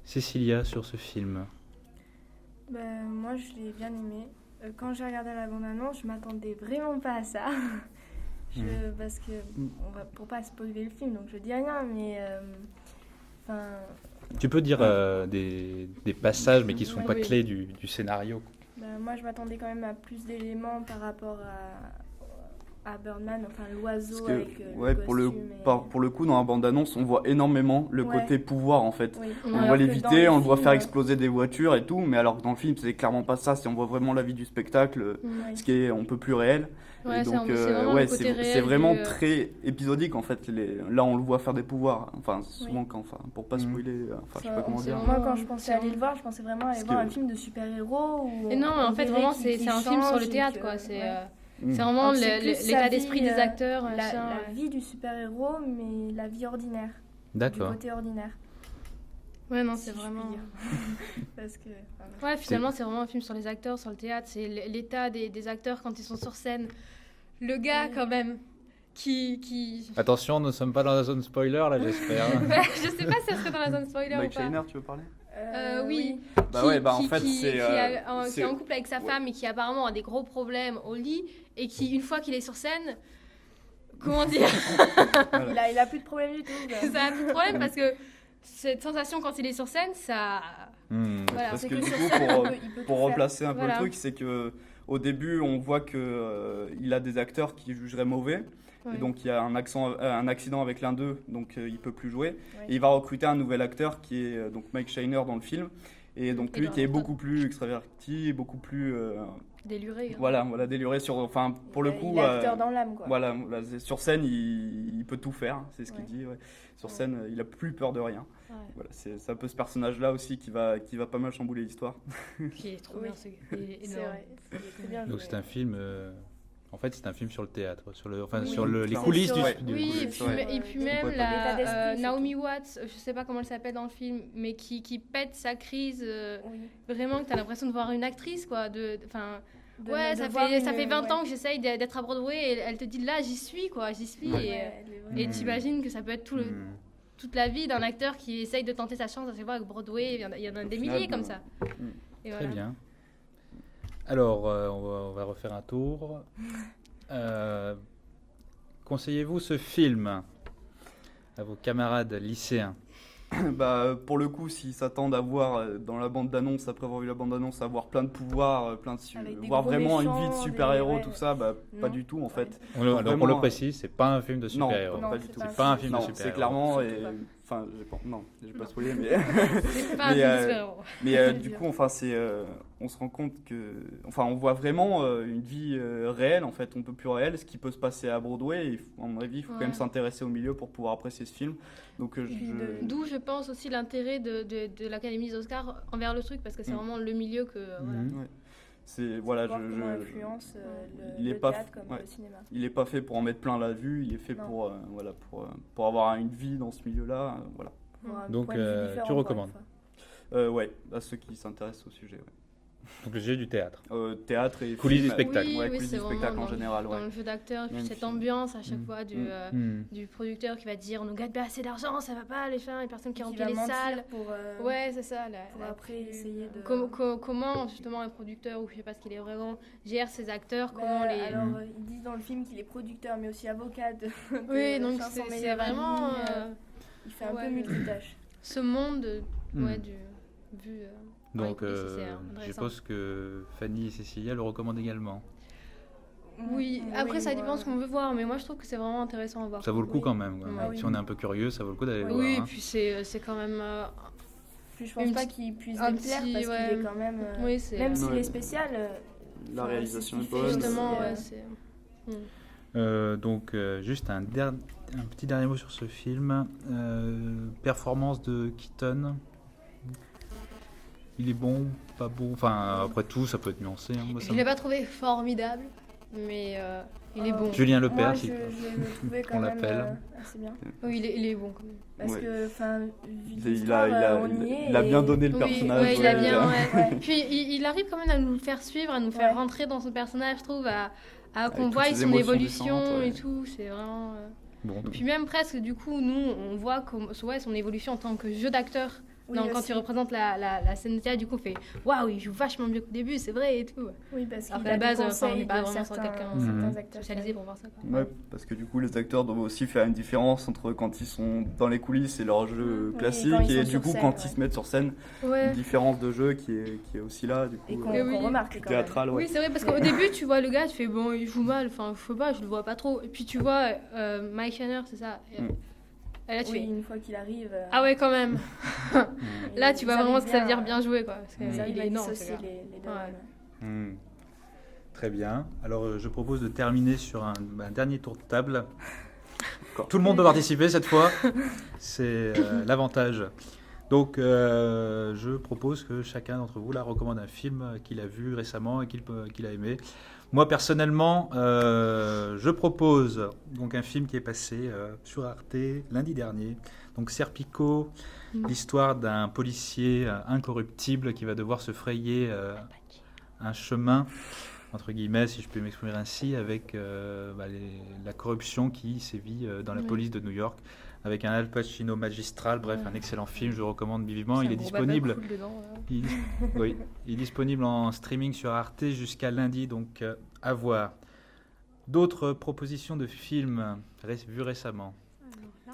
Cécilia, sur ce film. Moi, je l'ai bien aimé. Quand j'ai regardé la bande-annonce, je m'attendais vraiment pas à ça. Parce que, pour pas spoiler le film, donc je dis rien, mais... Tu peux dire des passages, mais qui ne sont pas clés du scénario. Moi, je m'attendais quand même à plus d'éléments par rapport à Birdman, enfin l'oiseau avec le costume. Pour le coup, dans la bande-annonce, on voit énormément le côté pouvoir en fait. Oui. On voit léviter, on le voit faire exploser des voitures et tout, mais alors que dans le film, c'est clairement pas ça. On voit vraiment la vie du spectacle, ce qui est un peu plus réel. Ouais, et donc, c'est vraiment très épisodique en fait. Là, on le voit faire des pouvoirs. Enfin, souvent, pour pas spoiler, je sais pas comment dire. Moi, quand je pensais aller le voir, je pensais vraiment aller voir un film de super-héros. Et non, mais en fait, vraiment, c'est un film sur le théâtre, quoi. C'est vraiment l'état d'esprit des acteurs. La vie du super-héros, mais la vie ordinaire. D'accord. Du côté ordinaire. Ouais, non, c'est vraiment... Parce que... Ouais, finalement, c'est vraiment un film sur les acteurs, sur le théâtre. C'est l'état des acteurs quand ils sont sur scène. Le gars, quand même, qui... Attention, nous ne sommes pas dans la zone spoiler, là, j'espère. Je sais pas si ça serait dans la zone spoiler Mike ou pas. Shiner, tu veux parler ? Oui. En fait, qui est en couple avec sa femme et qui apparemment a des gros problèmes au lit et qui, une fois qu'il est sur scène, comment dire, il a plus de problème du tout. Ça a plus de problème parce que cette sensation quand il est sur scène, ça... Voilà. Parce que du coup, pour replacer un peu le truc, c'est que au début, on voit que il a des acteurs qui jugeraient mauvais. Ouais. Et donc il y a un accident avec l'un d'eux, donc il peut plus jouer. Ouais. Et il va recruter un nouvel acteur qui est donc Mike Shiner dans le film. Et donc lui qui est beaucoup plus extraverti, beaucoup plus déluré. Voilà, déluré pour le coup. Il est acteur dans l'âme, quoi. Voilà, sur scène il peut tout faire, c'est ce qu'il dit. Ouais. Sur scène, il a plus peur de rien. Ouais. Voilà, c'est un peu ce personnage-là aussi qui va pas mal chambouler l'histoire. Qui est trop bien, c'est vrai. C'est bien donc c'est un film. En fait, c'est un film sur le théâtre, sur les coulisses du et puis même Naomi Watts, je sais pas comment elle s'appelle dans le film, mais qui pète sa crise, vraiment que tu as l'impression de voir une actrice, quoi. Ça fait 20 ans que j'essaye d'être à Broadway et elle te dit là, j'y suis. Et t'imagines que ça peut être toute la vie d'un acteur qui essaye de tenter sa chance à chaque fois avec Broadway, il y en a des milliers comme ça. Et Très bien. Alors, on va refaire un tour. Conseillez-vous ce film à vos camarades lycéens ? Pour le coup, s'ils s'attendent à voir dans la bande-annonce, après avoir vu la bande-annonce, à voir plein de pouvoirs, voir vraiment une vie de super-héros, tout ça, pas du tout en fait. Alors, on le précise, c'est pas un film de super-héros. Non, pas du tout. C'est pas un film de super-héros. C'est clairement... Enfin, j'ai pas spoilé, mais... c'est pas un film de super-héros. Mais du coup, on se rend compte que... Enfin, on voit vraiment une vie réelle, en fait, un peu plus réelle, ce qui peut se passer à Broadway. Et, à mon avis, il faut quand même s'intéresser au milieu pour pouvoir apprécier ce film. Donc, d'où, je pense, aussi l'intérêt de l'Académie des Oscars envers le truc, parce que c'est vraiment le milieu que... C'est influence le théâtre comme le cinéma. Il n'est pas fait pour en mettre plein la vue, il est fait pour avoir une vie dans ce milieu-là, voilà. Donc tu recommandes. Ouais, à ceux qui s'intéressent au sujet. Ouais. Donc le sujet du théâtre. Théâtre et coulisses du spectacle. Coulisses du spectacle en général. Dans le jeu d'acteur, et puis cette ambiance à chaque fois du producteur qui va dire on nous gagne pas assez d'argent, ça va pas les personnes qui remplissent les salles. Ouais, c'est ça. Pour après essayer de... Comment justement un producteur, ou je sais pas ce qu'il est vraiment, gère ses acteurs, Alors ils disent dans le film qu'il est producteur mais aussi avocat de oui, donc c'est vraiment... il fait un peu multitâche. Ce monde donc, je suppose que Fanny et Cécilia le recommandent également. Oui, après ça dépend ce qu'on veut voir, mais moi je trouve que c'est vraiment intéressant à voir. Ça vaut le coup quand même. Si on est un peu curieux, ça vaut le coup d'aller le voir. Oui, et puis c'est quand même... Puis je pense pas qu'il puisse me plaire parce qu'il est quand même... même s'il est spécial... la réalisation est bonne. Justement, donc, juste un petit dernier mot sur ce film. Performance de Keaton. Il est bon, pas bon. Enfin, après tout, ça peut être nuancé. Je l'ai pas trouvé formidable, mais il est bon. Julien Lepers, je le trouvais quand même assez bien. Oui, il est bon quand même. Parce que, il a bien donné le personnage. Oui, il a bien. Puis il arrive quand même à nous faire suivre, à nous faire rentrer dans son personnage, je trouve, à qu'on voie son évolution et tout. C'est vraiment. Bon, puis même presque, du coup, nous, on voit son évolution en tant que jeu d'acteur Donc, quand tu représentes la scène de théâtre, du coup, on fait waouh, il joue vachement mieux qu'au début, c'est vrai et tout. Oui, parce qu'à la base, on n'est pas vraiment sur quelqu'un spécialisé pour voir ça. Ouais, parce que du coup, les acteurs doivent aussi faire une différence entre quand ils sont dans les coulisses et leur jeu classique, et du coup, quand ils se mettent sur scène, une différence de jeu qui est aussi là, du coup. Et qu'on remarque théâtral, Oui, c'est vrai, parce qu'au début, tu vois le gars, tu fais bon, il joue mal, enfin, je sais pas, je le vois pas trop. Et puis tu vois Mike Shannon, c'est ça. Et là, tu fais... une fois qu'il arrive. Ah ouais, quand même. Là, tu vois vraiment ce que ça veut dire bien jouer, quoi. Parce qu'il est énorme, les deux. Très bien. Alors, je propose de terminer sur un dernier tour de table. Tout le monde peut participer cette fois. C'est l'avantage. Donc, je propose que chacun d'entre vous là recommande un film qu'il a vu récemment et qu'il a aimé. Moi, personnellement, je propose donc un film qui est passé sur Arte lundi dernier. Donc, Serpico, l'histoire d'un policier incorruptible qui va devoir se frayer un chemin, entre guillemets, si je peux m'exprimer ainsi, avec la corruption qui sévit dans la police de New York, avec un Al Pacino magistral. Bref, un excellent film, je le recommande vivement. Il est disponible. Il est disponible en streaming sur Arte jusqu'à lundi, donc à voir. D'autres propositions de films vus récemment.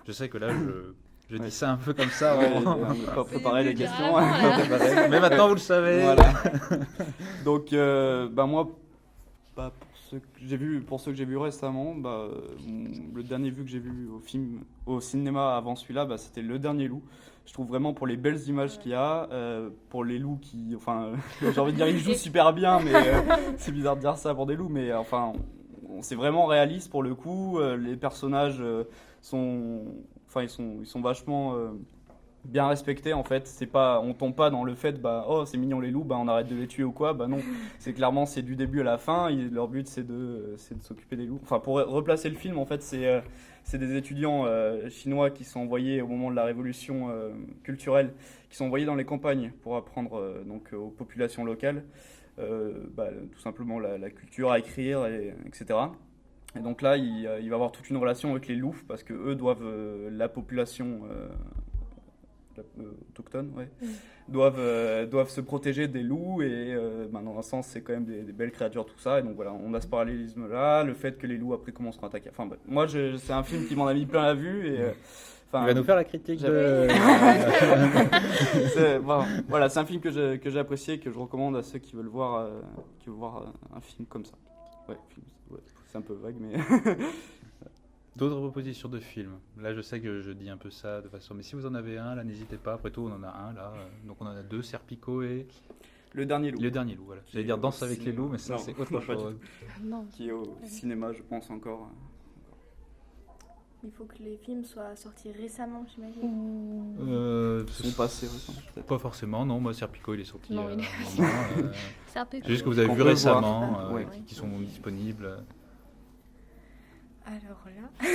Je sais que là, je dis ça un peu comme ça. On n'a pas préparé les questions. Mais maintenant, vous le savez. Voilà. Donc, moi, pour ceux que j'ai vus récemment, le dernier vu que j'ai vu au cinéma avant celui-là, c'était Le Dernier Loup. Je trouve vraiment, pour les belles images qu'il y a, pour les loups qui, j'ai envie de dire, ils jouent super bien, mais c'est bizarre de dire ça pour des loups, mais c'est vraiment réaliste pour le coup. Les personnages sont vachement bien respectés, en fait. On tombe pas dans le fait c'est mignon les loups, on arrête de les tuer ou quoi. Non, c'est du début à la fin. Leur but c'est de s'occuper des loups. Pour replacer le film, en fait, c'est des étudiants chinois qui sont envoyés au moment de la révolution culturelle, qui sont envoyés dans les campagnes pour apprendre aux populations locales tout simplement la culture, à écrire, etc. Et donc là, il va y avoir toute une relation avec les loups, parce que eux doivent la population autochtones, doivent se protéger des loups, et dans un sens c'est quand même des belles créatures, tout ça, et donc voilà, on a ce parallélisme là, le fait que les loups après commenceront à attaquer. Moi c'est un film qui m'en a mis plein la vue, et il va nous faire la critique de... c'est un film que j'ai apprécié, que je recommande à ceux qui veulent voir un film comme ça. C'est un peu vague, mais D'autres propositions de films. Là, je sais que je dis un peu ça de façon... Mais si vous en avez un, là, n'hésitez pas. Après tout, on en a un, là. Donc, on en a deux, Serpico et... Le Dernier Loup. Le Dernier Loup, voilà. J'allais dire Danse avec les loups, mais ça, c'est autre chose. Qui est au cinéma, je pense, encore. Il faut que les films soient sortis récemment, j'imagine. Ils sont passés récemment, peut-être. Pas forcément, non. Moi, Serpico, il est sorti. Non, c'est juste que vous avez vu récemment, qui sont disponibles. Alors là,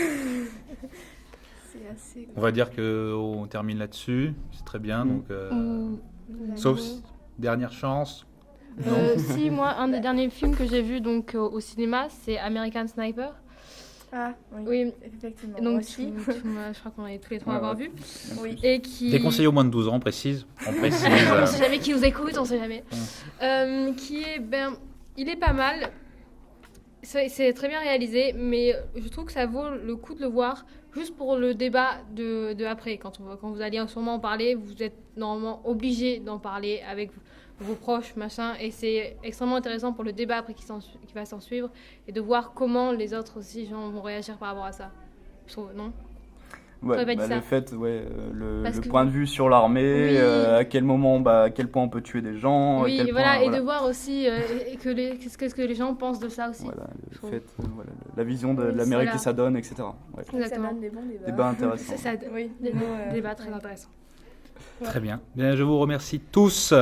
c'est assez... On va dire qu'on termine là-dessus, c'est très bien. Donc, sauf dernière chance. Si, moi, un des derniers films que j'ai vu au cinéma, c'est American Sniper. Ah, oui, effectivement. Donc, moi aussi. Je crois qu'on est tous les trois avoir vu. Oui. Et qui... Déconseillé aux moins de 12 ans, on précise. On sait jamais qui nous écoute, on sait jamais. Il est pas mal. C'est très bien réalisé, mais je trouve que ça vaut le coup de le voir juste pour le débat de après. Quand vous allez sûrement en parler, vous êtes normalement obligé d'en parler avec vos proches, machin, et c'est extrêmement intéressant pour le débat après qui va s'en suivre, et de voir comment les autres aussi gens vont réagir par rapport à ça. Je trouve, non ? Le fait, le point de vue sur l'armée, à quel moment, à quel point on peut tuer des gens. Oui, de voir aussi qu'est-ce que les gens pensent de ça aussi. La vision de l'Amérique que ça donne, etc. Exactement. Ça donne des bons débats intéressants. Des débats très intéressants. Très bien. Bien, je vous remercie tous.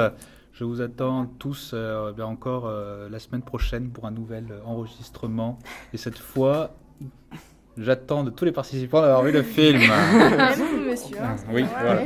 Je vous attends tous encore la semaine prochaine pour un nouvel enregistrement. Et cette fois... J'attends de tous les participants d'avoir vu le film. Monsieur. Oui, voilà.